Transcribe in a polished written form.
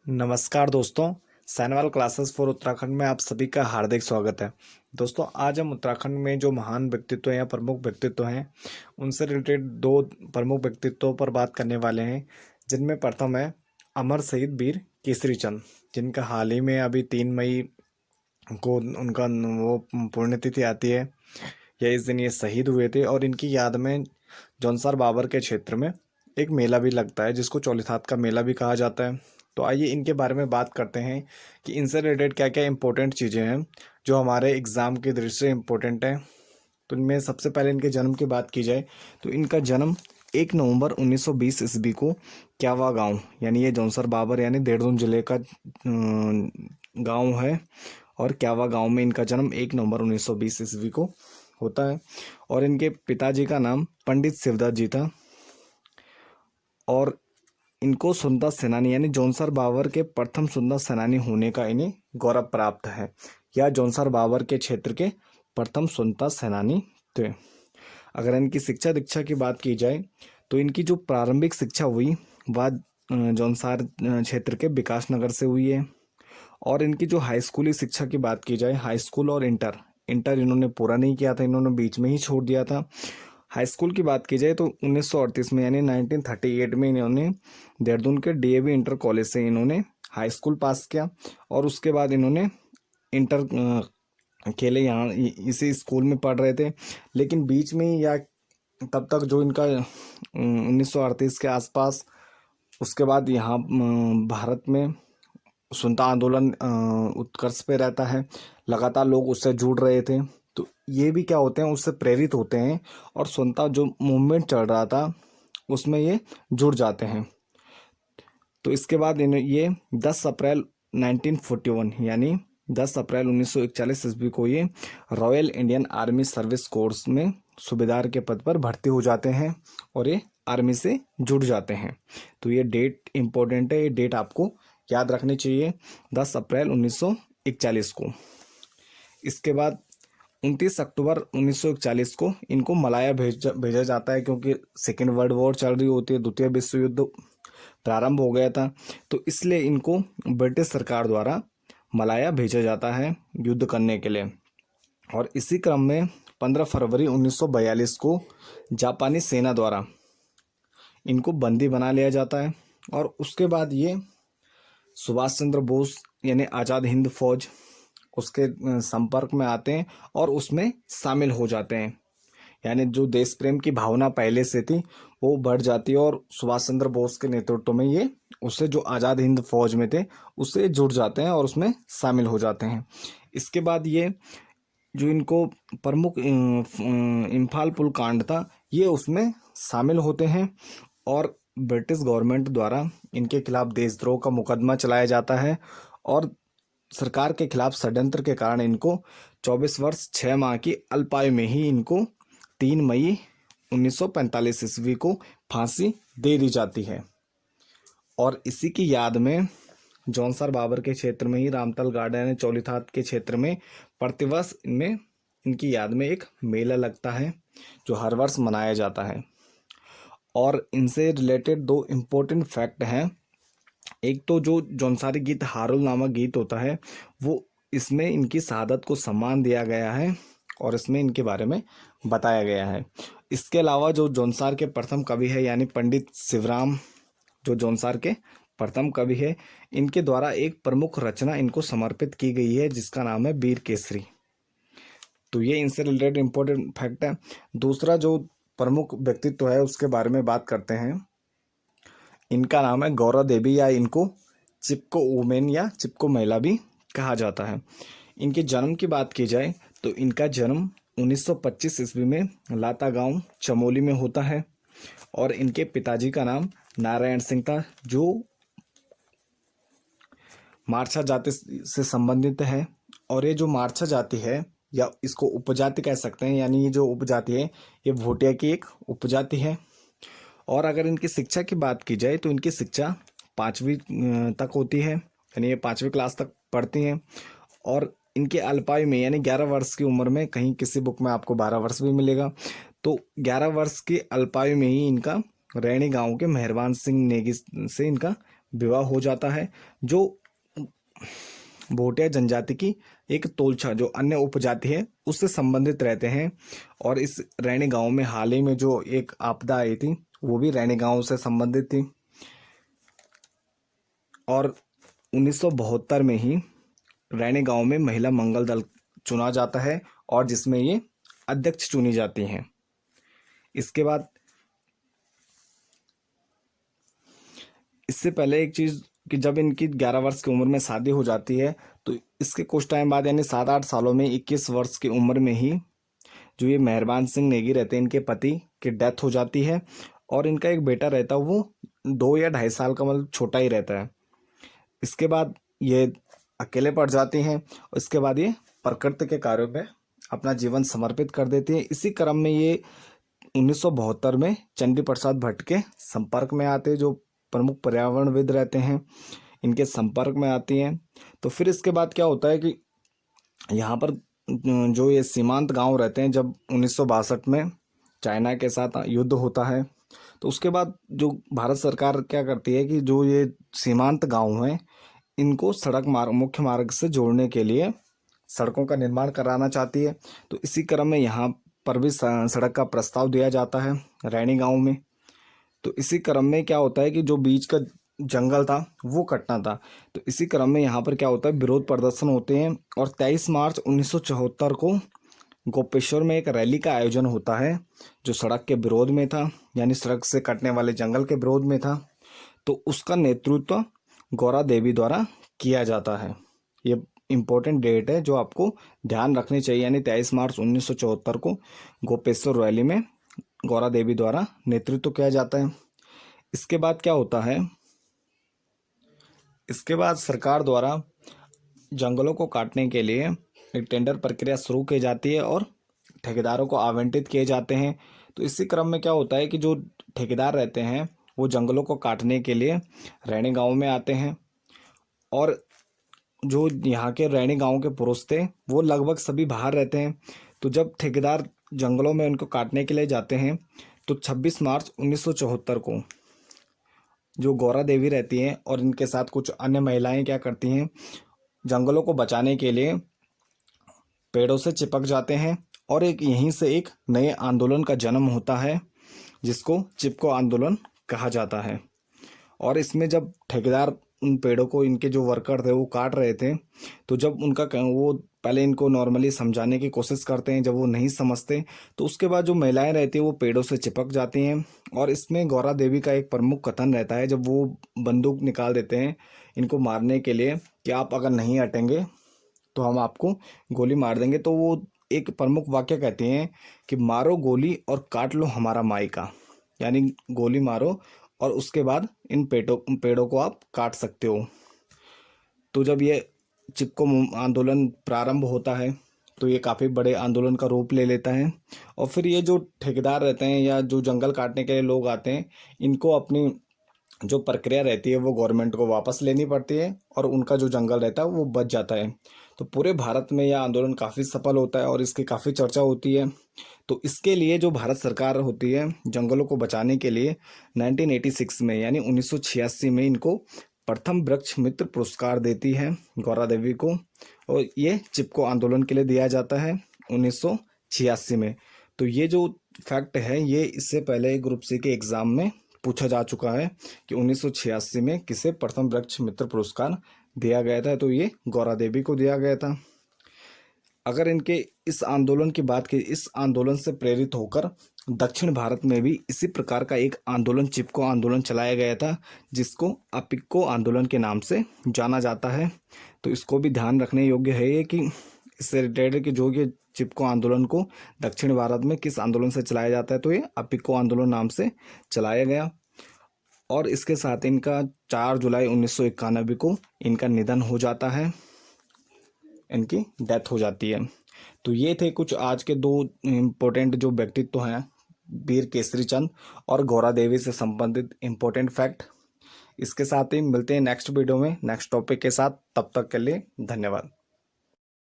नमस्कार दोस्तों। सैनवाल classes for Uttarakhand में आप सभी का हार्दिक स्वागत है। दोस्तों, आज हम उत्तराखंड में जो महान व्यक्तित्व या प्रमुख व्यक्तित्व हैं उनसे रिलेटेड दो प्रमुख व्यक्तित्वों पर बात करने वाले हैं, जिनमें प्रथम है अमर शहीद वीर केसरी चंद, जिनका हाल ही में अभी 3 मई को उनका वो पुण्यतिथि आती है या इस दिन ये शहीद हुए थे। और इनकी याद में जौनसार बाबर के क्षेत्र में एक मेला भी लगता है, जिसको चौलीथात का मेला भी कहा जाता है। तो आइए इनके बारे में बात करते हैं कि इनसे रिलेटेड क्या क्या इंपॉर्टेंट चीज़ें हैं जो हमारे एग्ज़ाम की दृष्टि से इम्पोर्टेंट हैं। तो इनमें सबसे पहले इनके जन्म की बात की जाए तो इनका जन्म 1 नवंबर 1920 ईस्वी को क्यावा गांव, यानी ये जौनसर बाबर यानी देहरादून जिले का गांव है, और क्यावा गांव में इनका जन्म 1 नवंबर 1920 ईस्वी को होता है। और इनके पिताजी का नाम पंडित शिवदास जी था, और इनको स्वतंत्रता सेनानी यानी जौनसर बाबर के प्रथम स्वतंत्रता सेनानी होने का इन्हें गौरव प्राप्त है, या जौनसर बाबर के क्षेत्र के प्रथम स्वतंत्रता सेनानी थे। अगर इनकी शिक्षा दीक्षा की बात की जाए तो इनकी जो प्रारंभिक शिक्षा हुई वह जौनसार क्षेत्र के विकास नगर से हुई है। और इनकी जो हाई स्कूली शिक्षा की बात की जाए, हाई स्कूल और इंटर इंटर इन्होंने पूरा नहीं किया था, इन्होंने बीच में ही छोड़ दिया था। हाई स्कूल की बात की जाए तो 1938 में यानी 1938 में इन्होंने देहरादून के डीएवी इंटर कॉलेज से इन्होंने हाई स्कूल पास किया, और उसके बाद इन्होंने इंटर अकेले यहाँ इसी स्कूल में पढ़ रहे थे। लेकिन बीच में या तब तक जो इनका 1938 के आसपास, उसके बाद यहाँ भारत में स्वतंत्रता आंदोलन उत्कर्ष पे रहता है, लगातार लोग उससे जुड़ रहे थे। तो ये भी क्या होते हैं, उससे प्रेरित होते हैं और स्वतंत्रता जो मूवमेंट चल रहा था उसमें ये जुड़ जाते हैं। तो इसके बाद ये 10 अप्रैल 1941 यानी 10 अप्रैल 1941 ईस्वी को ये royal Indian army service course में सूबेदार के पद पर भर्ती हो जाते हैं और ये आर्मी से जुड़ जाते हैं। तो ये डेट इम्पोर्टेंट है, ये डेट आपको याद रखनी चाहिए, 10 अप्रैल 1941 को। इसके बाद 29 अक्टूबर 1941 को इनको मलाया भेजा जाता है, क्योंकि सेकेंड वर्ल्ड वॉर चल रही होती है, द्वितीय विश्व युद्ध प्रारंभ हो गया था, तो इसलिए इनको ब्रिटिश सरकार द्वारा मलाया भेजा जाता है युद्ध करने के लिए। और इसी क्रम में 15 फरवरी 1942 को जापानी सेना द्वारा इनको बंदी बना लिया जाता है, और उसके बाद ये सुभाष चंद्र बोस यानी आज़ाद हिंद फौज उसके संपर्क में आते हैं और उसमें शामिल हो जाते हैं। यानी जो देश प्रेम की भावना पहले से थी वो बढ़ जाती है, और सुभाष चंद्र बोस के नेतृत्व में ये उससे जो आज़ाद हिंद फौज में थे उससे जुड़ जाते हैं और उसमें शामिल हो जाते हैं। इसके बाद ये जो इनको प्रमुख इम्फाल पुल कांड था ये उसमें शामिल होते हैं, और ब्रिटिश गवर्नमेंट द्वारा इनके खिलाफ देशद्रोह का मुकदमा चलाया जाता है, और सरकार के खिलाफ षड्यंत्र के कारण इनको 24 वर्ष 6 माह की अल्पायु में ही इनको 3 मई 1945 ईस्वी को फांसी दे दी जाती है। और इसी की याद में जौनसर बाबर के क्षेत्र में ही रामतल गार्डन यानी चौलीथात के क्षेत्र में प्रतिवर्ष इनमें इनकी याद में एक मेला लगता है जो हर वर्ष मनाया जाता है। और इनसे रिलेटेड दो इम्पोर्टेंट फैक्ट हैं। एक तो जो जौनसारी गीत हारुल नामक गीत होता है वो इसमें इनकी शहादत को सम्मान दिया गया है और इसमें इनके बारे में बताया गया है। इसके अलावा जो जौनसार के प्रथम कवि है यानी पंडित शिवराम, जो जौनसार के प्रथम कवि है, इनके द्वारा एक प्रमुख रचना इनको समर्पित की गई है जिसका नाम है वीर केसरी। तो ये इनसे रिलेटेड इम्पोर्टेंट फैक्ट है। दूसरा जो प्रमुख व्यक्तित्व है उसके बारे में बात करते हैं। इनका नाम है गौरा देवी, या इनको चिपको वुमेन या चिपको महिला भी कहा जाता है। इनके जन्म की बात की जाए तो इनका जन्म 1925 ईस्वी में लाता गांव चमोली में होता है, और इनके पिताजी का नाम नारायण सिंह था जो मारछा जाति से संबंधित है। और ये जो मारछा जाति है या इसको उपजाति कह सकते हैं, यानी ये जो उपजाति है ये भोटिया की एक उपजाति है। और अगर इनकी शिक्षा की बात की जाए तो इनकी शिक्षा 5वीं तक होती है, यानी ये 5वीं क्लास तक पढ़ती हैं। और इनके अल्पायु में यानी 11 वर्ष की उम्र में, कहीं किसी बुक में आपको 12 वर्ष भी मिलेगा, तो 11 वर्ष की अल्पायु में ही इनका रैणी गांव के मेहरबान सिंह नेगी से इनका विवाह हो जाता है, जो भोटिया जनजाति की एक तोलछा जो अन्य उपजाति है उससे संबंधित रहते हैं। और इस रैणी गांव में हाल ही में जो एक आपदा आई थी वो भी रैणी गांव से संबंधित थी। और 1972 में ही रैणी गांव में महिला मंगल दल चुना जाता है और जिसमें ये अध्यक्ष चुनी जाती हैं। इसके बाद इससे पहले एक चीज़ कि जब इनकी 11 वर्ष की उम्र में शादी हो जाती है तो इसके कुछ टाइम बाद यानी 7-8 सालों में 21 वर्ष की उम्र में ही जो ये मेहरबान सिंह नेगी रहते हैं इनके पति की डेथ हो जाती है और इनका एक बेटा रहता है वो 2 या 2.5 साल का मतलब छोटा ही रहता है। इसके बाद ये अकेले पड़ जाती हैं और इसके बाद ये प्रकृति के कार्यों में अपना जीवन समर्पित कर देती हैं। इसी क्रम में ये 1972 में चंडी प्रसाद भट्ट के संपर्क में आते हैं, जो प्रमुख पर्यावरणविद रहते हैं, इनके संपर्क में आती हैं। तो फिर इसके बाद क्या होता है कि यहाँ पर जो ये सीमांत गांव रहते हैं, जब 1962 में चाइना के साथ युद्ध होता है तो उसके बाद जो भारत सरकार क्या करती है कि जो ये सीमांत गांव हैं इनको सड़क मार्ग मुख्य मार्ग से जोड़ने के लिए सड़कों का निर्माण कराना चाहती है। तो इसी क्रम में यहाँ पर भी सड़क का प्रस्ताव दिया जाता है रैणी गांव में। तो इसी क्रम में क्या होता है कि जो बीच का जंगल था वो कटना था। तो इसी क्रम में यहाँ पर क्या होता है विरोध प्रदर्शन होते हैं और 23 मार्च 1974 को गोपेश्वर में एक रैली का आयोजन होता है जो सड़क के विरोध में था, यानी सड़क से कटने वाले जंगल के विरोध में था। तो उसका नेतृत्व गौरा देवी द्वारा किया जाता है। ये इम्पोर्टेंट डेट है जो आपको ध्यान रखनी चाहिए, यानी 23 मार्च 1974 को गोपेश्वर रैली में गौरा देवी द्वारा नेतृत्व किया जाता है। इसके बाद क्या होता है, इसके बाद सरकार द्वारा जंगलों को काटने के लिए एक टेंडर प्रक्रिया शुरू की जाती है और ठेकेदारों को आवंटित किए जाते हैं। तो इसी क्रम में क्या होता है कि जो ठेकेदार रहते हैं वो जंगलों को काटने के लिए रैणी गांव में आते हैं और जो यहाँ के रैणी गांव के पुरुष थे वो लगभग सभी बाहर रहते हैं। तो जब ठेकेदार जंगलों में उनको काटने के लिए जाते हैं तो 26 मार्च 1974 को जो गौरा देवी रहती हैं और इनके साथ कुछ अन्य महिलाएं क्या करती हैं, जंगलों को बचाने के लिए पेड़ों से चिपक जाते हैं और एक यहीं से एक नए आंदोलन का जन्म होता है जिसको चिपको आंदोलन कहा जाता है। और इसमें जब ठेकेदार उन पेड़ों को, इनके जो वर्कर थे वो काट रहे थे, तो जब उनका वो पहले इनको नॉर्मली समझाने की कोशिश करते हैं, जब वो नहीं समझते तो उसके बाद जो महिलाएं रहती हैं वो पेड़ों से चिपक जाती हैं। और इसमें गौरा देवी का एक प्रमुख कथन रहता है जब वो बंदूक निकाल देते हैं इनको मारने के लिए कि आप अगर नहीं हटेंगे तो हम आपको गोली मार देंगे। तो वो एक प्रमुख वाक्य कहते हैं कि मारो गोली और काट लो हमारा मायका, यानी गोली मारो और उसके बाद इन पेड़ों को आप काट सकते हो। तो जब ये चिपको आंदोलन प्रारंभ होता है तो ये काफ़ी बड़े आंदोलन का रूप ले लेता है और फिर ये जो ठेकेदार रहते हैं या जो जंगल काटने के लिए लोग आते हैं इनको अपनी जो प्रक्रिया रहती है वो गवर्नमेंट को वापस लेनी पड़ती है और उनका जो जंगल रहता है वो बच जाता है। तो पूरे भारत में यह आंदोलन काफ़ी सफल होता है और इसकी काफ़ी चर्चा होती है। तो इसके लिए जो भारत सरकार होती है जंगलों को बचाने के लिए 1986 में यानी 1986 में इनको प्रथम वृक्ष मित्र पुरस्कार देती है गौरा देवी को, और ये चिपको आंदोलन के लिए दिया जाता है 1986 में। तो ये जो फैक्ट है ये इससे पहले ग्रुप सी के एग्ज़ाम में पूछा जा चुका है कि 1986 में किसे प्रथम वृक्ष मित्र पुरस्कार दिया गया था, तो ये गौरा देवी को दिया गया था। अगर इनके इस आंदोलन की बात की, इस आंदोलन से प्रेरित होकर दक्षिण भारत में भी इसी प्रकार का एक आंदोलन चिपको आंदोलन चलाया गया था जिसको अपिक्को आंदोलन के नाम से जाना जाता है। तो इसको भी ध्यान रखने योग्य है ये कि इससे रिलेटेड कि जो ये चिपको आंदोलन को दक्षिण भारत में किस आंदोलन से चलाया जाता है, तो ये अपिक्को आंदोलन नाम से चलाया गया। और इसके साथ इनका 4 जुलाई 1991 को इनका निधन हो जाता है, इनकी डेथ हो जाती है। तो ये थे कुछ आज के 2 इम्पोर्टेंट जो व्यक्तित्व हैं, वीर केसरी चंद और गौरा देवी से संबंधित इम्पोर्टेंट फैक्ट। इसके साथ ही मिलते हैं नेक्स्ट वीडियो में नेक्स्ट टॉपिक के साथ। तब तक के लिए धन्यवाद।